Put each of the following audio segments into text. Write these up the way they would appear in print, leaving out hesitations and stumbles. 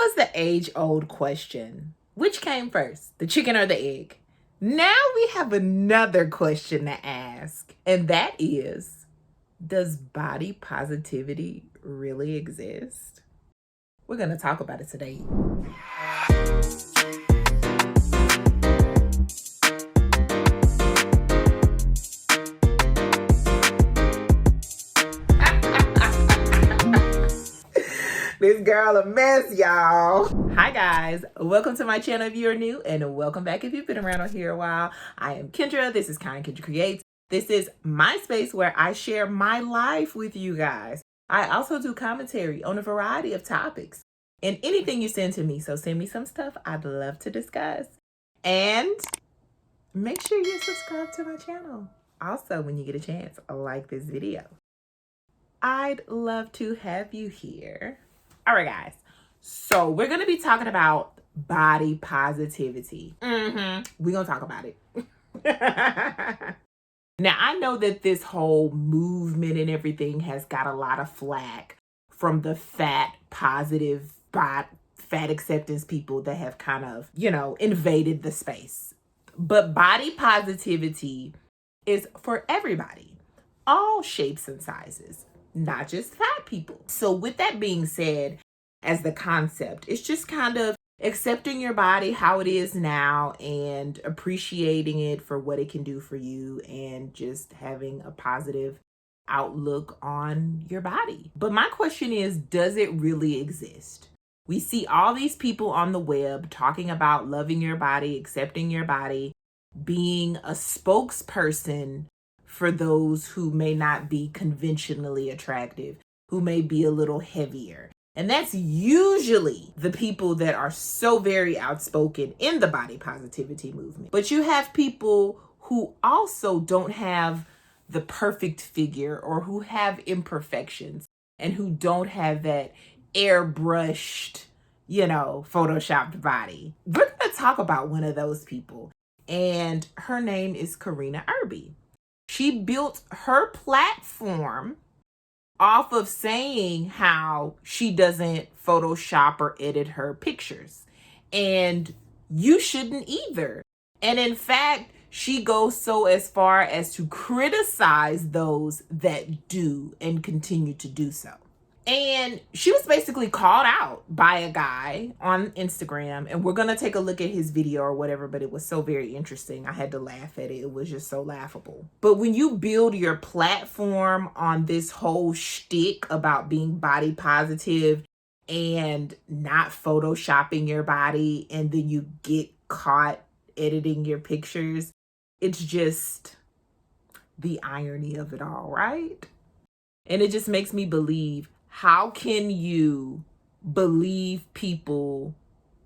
was the age-old question? Which came first, the chicken or the egg? Now we have another question to ask, and that is, does body positivity really exist? We're going to talk about it today. This girl a mess, y'all. Hi guys, welcome to my channel if you're new, and welcome back if you've been around here a while. I am Kendra, this is Kendra Creates. This is my space where I share my life with you guys. I also do commentary on a variety of topics and anything you send to me, so send me some stuff I'd love to discuss. And make sure you subscribe to my channel. Also, when you get a chance, like this video. I'd love to have you here. All right, guys. So we're going to be talking about body positivity. We're going to talk about it. Now, I know that this whole movement and everything has got a lot of flack from the fat acceptance people that have kind of, invaded the space. But body positivity is for everybody, all shapes and sizes, not just fat people. So with that being said, as the concept, it's just kind of accepting your body how it is now and appreciating it for what it can do for you and just having a positive outlook on your body. But my question is, does it really exist? We see all these people on the web talking about loving your body, accepting your body, being a spokesperson for those who may not be conventionally attractive, who may be a little heavier. And that's usually the people that are so very outspoken in the body positivity movement. But you have people who also don't have the perfect figure or who have imperfections and who don't have that airbrushed, photoshopped body. We're going to talk about one of those people. And her name is Kendra and I'm. She built her platform off of saying how she doesn't Photoshop or edit her pictures. And you shouldn't either. And in fact, she goes so as far as to criticize those that do and continue to do so. And she was basically called out by a guy on Instagram, and we're going to take a look at his video or whatever, but it was so very interesting. I had to laugh at it. It was just so laughable. But when you build your platform on this whole shtick about being body positive and not photoshopping your body, and then you get caught editing your pictures, it's just the irony of it all, right? And it just makes me believe, how can you believe people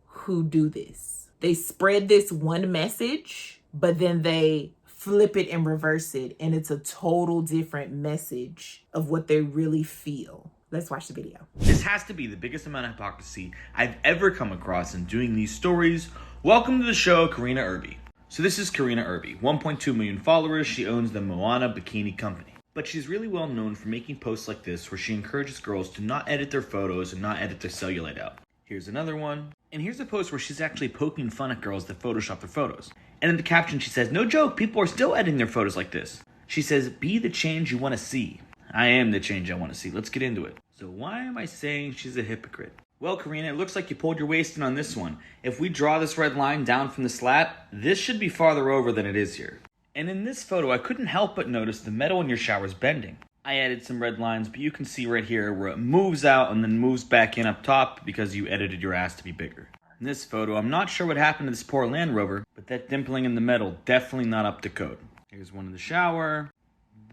who do this? They spread this one message, but then they flip it and reverse it, and it's a total different message of what they really feel. Let's watch the video. This has to be the biggest amount of hypocrisy I've ever come across in doing these stories. Welcome to the show, Kendra and I'm. So this is Kendra and I'm, 1.2 million followers. She owns the Moana Bikini Company. But she's really well known for making posts like this where she encourages girls to not edit their photos and not edit their cellulite out. Here's another one. And here's a post where she's actually poking fun at girls that Photoshop their photos. And in the caption she says, "No joke, people are still editing their photos like this." She says, "Be the change you want to see." I am the change I want to see. Let's get into it. So why am I saying she's a hypocrite? Well, Karina, it looks like you pulled your waist in on this one. If we draw this red line down from the slat, this should be farther over than it is here. And in this photo, I couldn't help but notice the metal in your shower is bending. I added some red lines, but you can see right here where it moves out and then moves back in up top because you edited your ass to be bigger. In this photo, I'm not sure what happened to this poor Land Rover, but that dimpling in the metal, definitely not up to code. Here's one in the shower.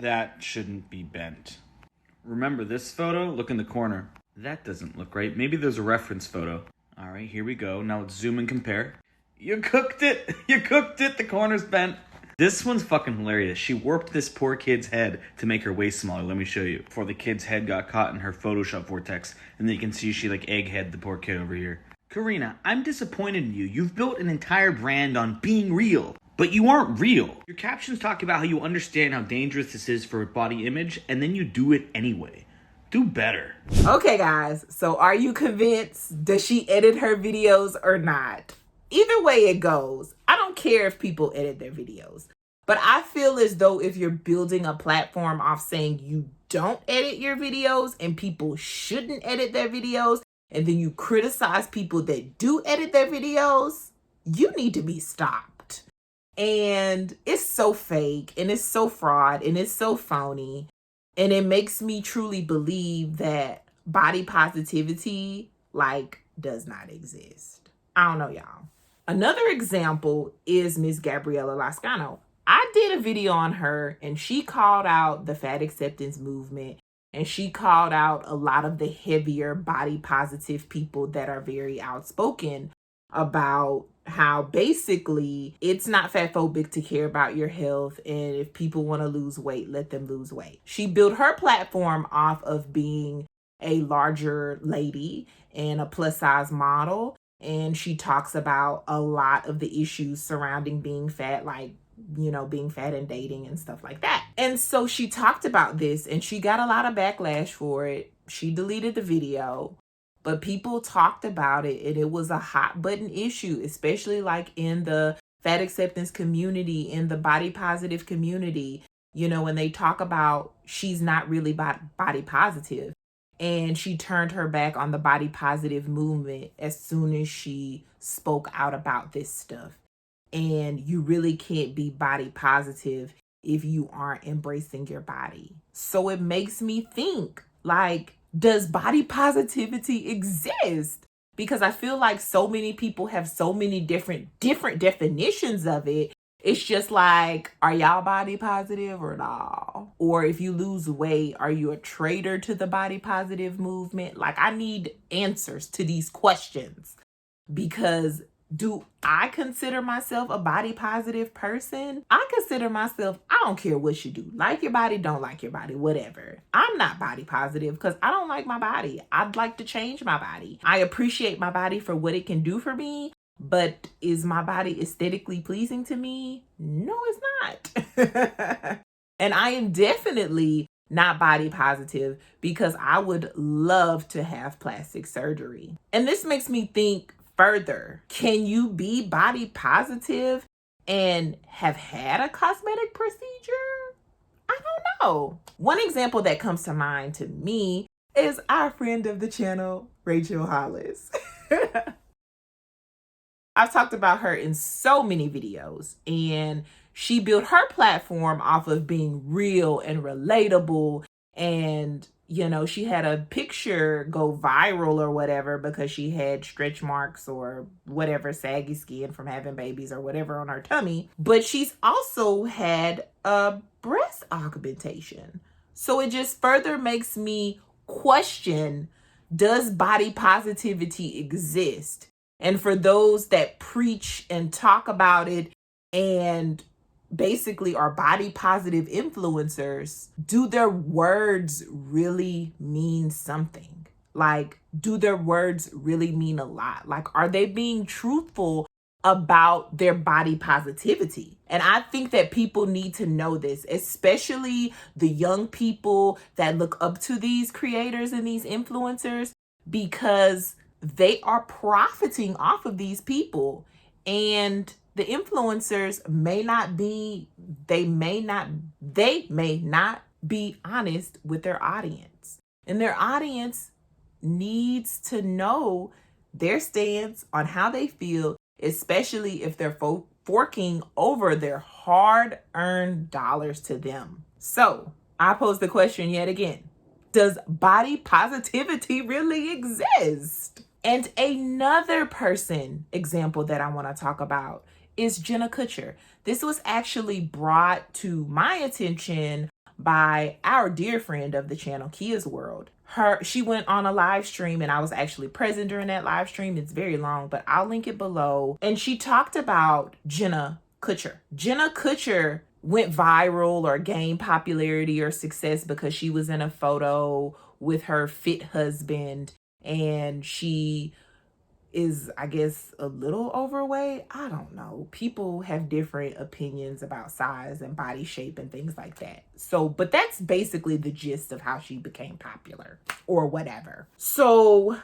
That shouldn't be bent. Remember this photo? Look in the corner. That doesn't look right. Maybe there's a reference photo. All right, here we go. Now let's zoom and compare. You cooked it! You cooked it! The corner's bent. This one's fucking hilarious. She warped this poor kid's head to make her waist smaller. Let me show you. Before the kid's head got caught in her Photoshop vortex. And then you can see she like egghead the poor kid over here. Karina, I'm disappointed in you. You've built an entire brand on being real. But you aren't real. Your captions talk about how you understand how dangerous this is for body image, and then you do it anyway. Do better. Okay, guys, so are you convinced? Does she edit her videos or not? Either way it goes, I don't care if people edit their videos. But I feel as though if you're building a platform off saying you don't edit your videos and people shouldn't edit their videos, and then you criticize people that do edit their videos, you need to be stopped. And it's so fake, and it's so fraud, and it's so phony. And it makes me truly believe that body positivity, does not exist. I don't know, y'all. Another example is Miss Gabriela Lascano. I did a video on her, and she called out the fat acceptance movement, and she called out a lot of the heavier body positive people that are very outspoken about how basically it's not fat phobic to care about your health, and if people want to lose weight, let them lose weight. She built her platform off of being a larger lady and a plus size model, and she talks about a lot of the issues surrounding being fat, being fat and dating and stuff like that. And so she talked about this, and she got a lot of backlash for it. She deleted the video, but people talked about it, and it was a hot button issue, especially in the fat acceptance community, in the body positive community, when they talk about she's not really body positive. And she turned her back on the body positive movement as soon as she spoke out about this stuff. And you really can't be body positive if you aren't embracing your body. So it makes me think, does body positivity exist? Because I feel like so many people have so many different definitions of it. It's just are y'all body positive or not? Or if you lose weight, are you a traitor to the body positive movement? I need answers to these questions, because do I consider myself a body positive person? I consider myself, I don't care what you do. Like your body, don't like your body, whatever. I'm not body positive because I don't like my body. I'd like to change my body. I appreciate my body for what it can do for me, but is my body aesthetically pleasing to me? No, it's not. And I am definitely not body positive because I would love to have plastic surgery. And this makes me think further. Can you be body positive and have had a cosmetic procedure? I don't know. One example that comes to mind to me is our friend of the channel, Rachel Hollis. I've talked about her in so many videos, and she built her platform off of being real and relatable. And, she had a picture go viral or whatever because she had stretch marks or whatever, saggy skin from having babies or whatever on her tummy. But she's also had a breast augmentation. So it just further makes me question, does body positivity exist? And for those that preach and talk about it and basically are body positive influencers, do their words really mean something? Do their words really mean a lot? Are they being truthful about their body positivity? And I think that people need to know this, especially the young people that look up to these creators and these influencers, because they are profiting off of these people. And the influencers may not be honest with their audience. And their audience needs to know their stance on how they feel, especially if they're forking over their hard-earned dollars to them. So I pose the question yet again. Does body positivity really exist? And another example that I want to talk about is Jenna Kutcher. This was actually brought to my attention by our dear friend of the channel, Kia's World. She went on a live stream, and I was actually present during that live stream. It's very long, but I'll link it below. And she talked about Jenna Kutcher. Jenna Kutcher went viral or gained popularity or success because she was in a photo with her fit husband, and she is, I guess, a little overweight. I don't know. People have different opinions about size and body shape and things like that. So, but that's basically the gist of how she became popular or whatever. So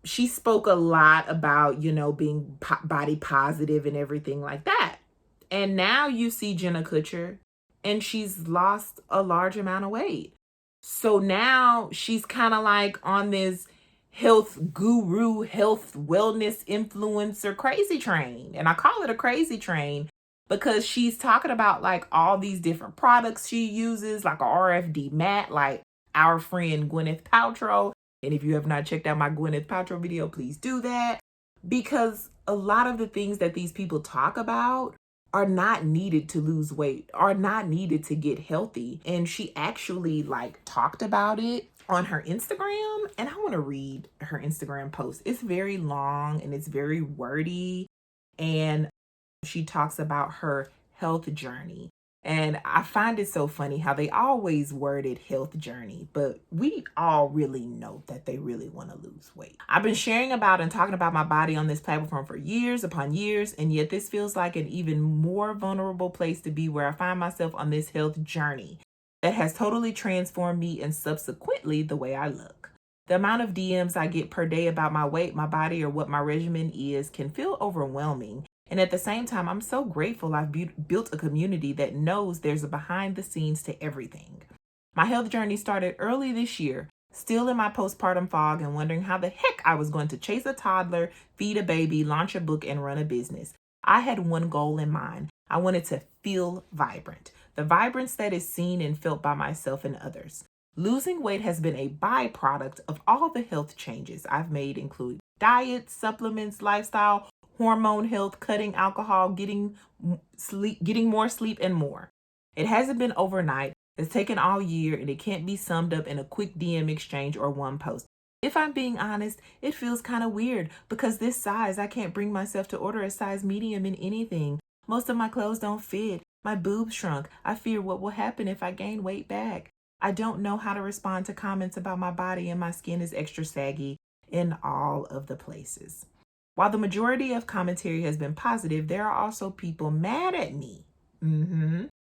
she spoke a lot about, being body positive and everything like that. And now you see Jenna Kutcher and she's lost a large amount of weight. So now she's kind of like on this health guru, health wellness influencer crazy train. And I call it a crazy train because she's talking about like all these different products she uses, like a RFD mat, like our friend Gwyneth Paltrow. And if you have not checked out my Gwyneth Paltrow video, please do that. Because a lot of the things that these people talk about are not needed to lose weight, are not needed to get healthy. And she actually like talked about it on her Instagram. And I want to read her Instagram post. It's very long and it's very wordy. And she talks about her health journey. And I find it so funny how they always worded health journey, but we all really know that they really want to lose weight. I've been sharing about and talking about my body on this platform for years upon years, and yet this feels like an even more vulnerable place to be, where I find myself on this health journey that has totally transformed me and subsequently the way I look. The amount of DMs I get per day about my weight, my body, or what my regimen is can feel overwhelming. And at the same time, I'm so grateful I've built a community that knows there's a behind the scenes to everything. My health journey started early this year, still in my postpartum fog and wondering how the heck I was going to chase a toddler, feed a baby, launch a book, and run a business. I had one goal in mind. I wanted to feel vibrant, the vibrance that is seen and felt by myself and others. Losing weight has been a byproduct of all the health changes I've made, including diet, supplements, lifestyle, hormone health, cutting alcohol, getting more sleep, and more. It hasn't been overnight. It's taken all year, and it can't be summed up in a quick DM exchange or one post. If I'm being honest, it feels kind of weird because this size, I can't bring myself to order a size medium in anything. Most of my clothes don't fit. My boobs shrunk. I fear what will happen if I gain weight back. I don't know how to respond to comments about my body, and my skin is extra saggy in all of the places. While the majority of commentary has been positive, there are also people mad at me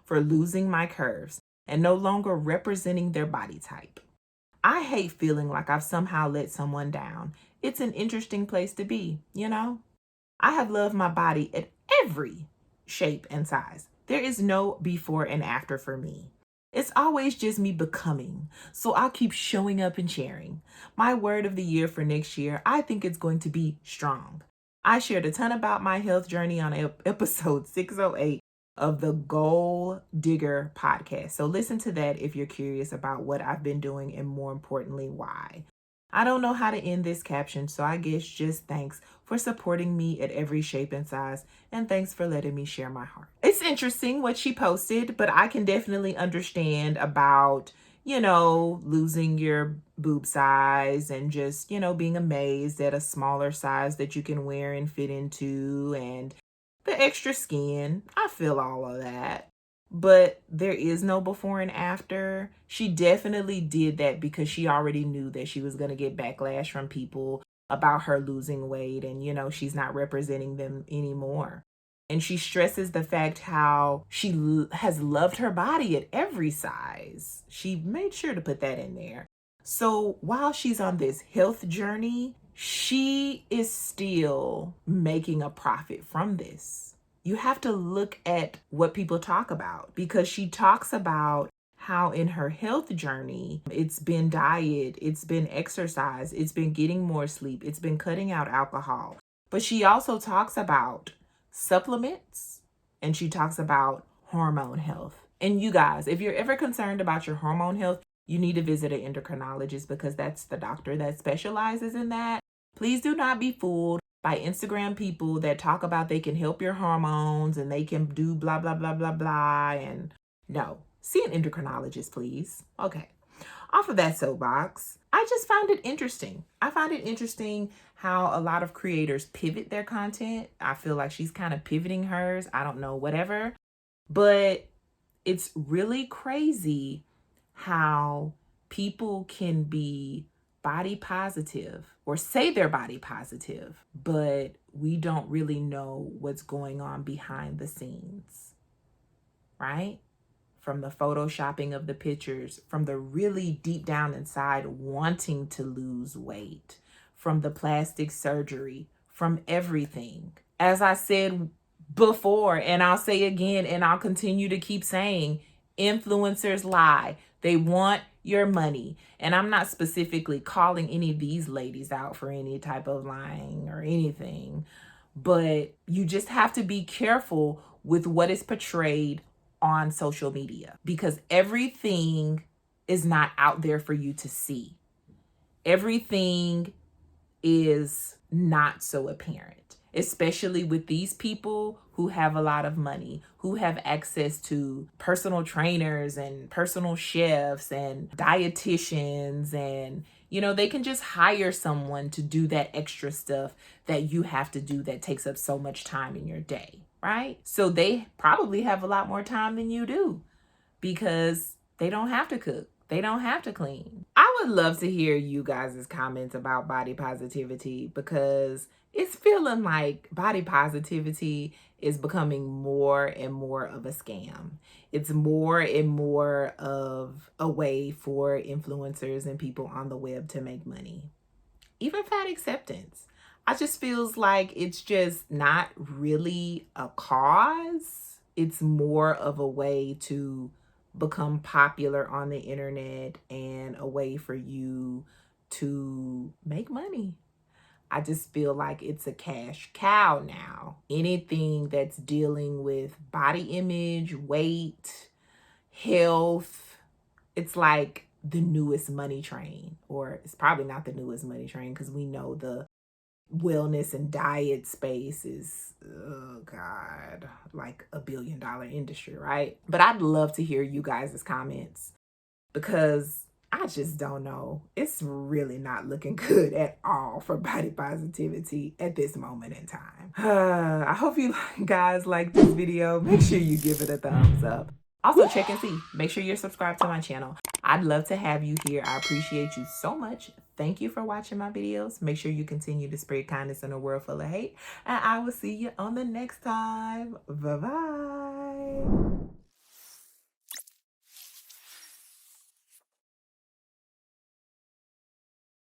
for losing my curves and no longer representing their body type. I hate feeling like I've somehow let someone down. It's an interesting place to be, I have loved my body at every shape and size. There is no before and after for me. It's always just me becoming, so I'll keep showing up and sharing. My word of the year for next year, I think it's going to be strong. I shared a ton about my health journey on episode 608 of the Goal Digger podcast. So listen to that if you're curious about what I've been doing and more importantly, why. I don't know how to end this caption, so I guess just thanks for supporting me at every shape and size, and thanks for letting me share my heart. It's interesting what she posted, but I can definitely understand about, losing your boob size and just, being amazed at a smaller size that you can wear and fit into and the extra skin. I feel all of that. But there is no before and after. She definitely did that because she already knew that she was going to get backlash from people about her losing weight and, she's not representing them anymore. And she stresses the fact how she has loved her body at every size. She made sure to put that in there. So while she's on this health journey, she is still making a profit from this. You have to look at what people talk about because she talks about how in her health journey, it's been diet, it's been exercise, it's been getting more sleep, it's been cutting out alcohol. But she also talks about supplements and she talks about hormone health. And you guys, if you're ever concerned about your hormone health, you need to visit an endocrinologist because that's the doctor that specializes in that. Please do not be fooled by Instagram people that talk about they can help your hormones and they can do blah, blah, blah, blah, blah. And no, see an endocrinologist, please. Okay. Off of that soapbox, I just found it interesting. I find it interesting how a lot of creators pivot their content. I feel like she's kind of pivoting hers. I don't know, whatever. But it's really crazy how people can be body positive or say they're body positive, but we don't really know what's going on behind the scenes, right? From the photoshopping of the pictures, from the really deep down inside wanting to lose weight, from the plastic surgery, from everything. As I said before, and I'll say again, and I'll continue to keep saying, influencers lie. They want your money. And I'm not specifically calling any of these ladies out for any type of lying or anything, but you just have to be careful with what is portrayed on social media, because everything is not out there for you to see. Everything is not so apparent, especially with these people who have a lot of money, who have access to personal trainers and personal chefs and dietitians, and they can just hire someone to do that extra stuff that you have to do that takes up so much time in your day, right? So they probably have a lot more time than you do because they don't have to cook. They don't have to clean. I would love to hear you guys' comments about body positivity, because it's feeling like body positivity is becoming more and more of a scam. It's more and more of a way for influencers and people on the web to make money. Even fat acceptance. I just feels like it's just not really a cause. It's more of a way to become popular on the internet and a way for you to make money. I just feel like it's a cash cow now. Anything that's dealing with body image, weight, health, it's like the newest money train. Or it's probably not the newest money train, because we know the wellness and diet space is, oh God, like $1 billion industry, right? But I'd love to hear you guys' comments, because I just don't know. It's really not looking good at all for body positivity at this moment in time. I hope you guys like this video. Make sure you give it a thumbs up. Also, check and see. Make sure you're subscribed to my channel. I'd love to have you here. I appreciate you so much. Thank you for watching my videos. Make sure you continue to spread kindness in a world full of hate. And I will see you on the next time. Bye-bye.